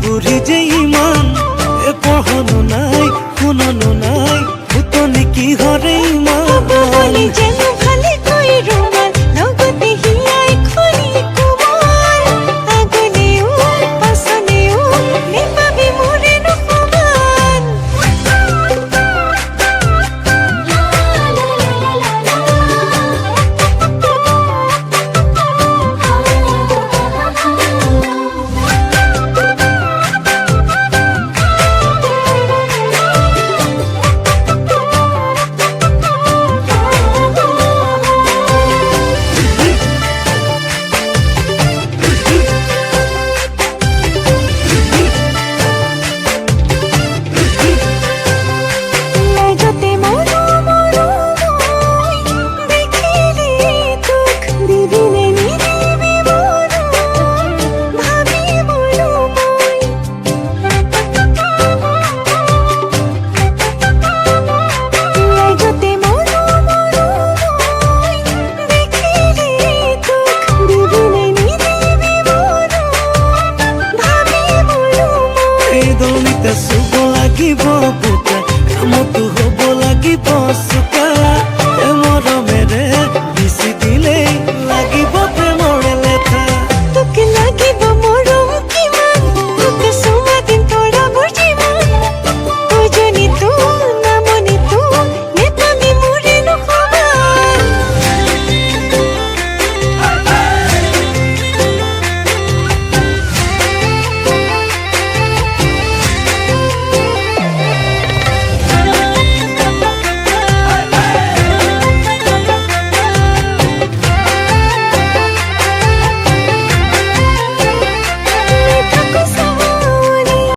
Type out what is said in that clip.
বুড়ি যে ইমান এ পঢ়নো নাই শুননো নাই ভূতনি কি হরে ইমান যেন খালি কই রোমান লগতে হিয়াই খনি কুমার আগনেও পাছনেও নেপাবি মোরে নসমান দলিতে শুব লাগিব বুটা কামতো হ'ব লাগিব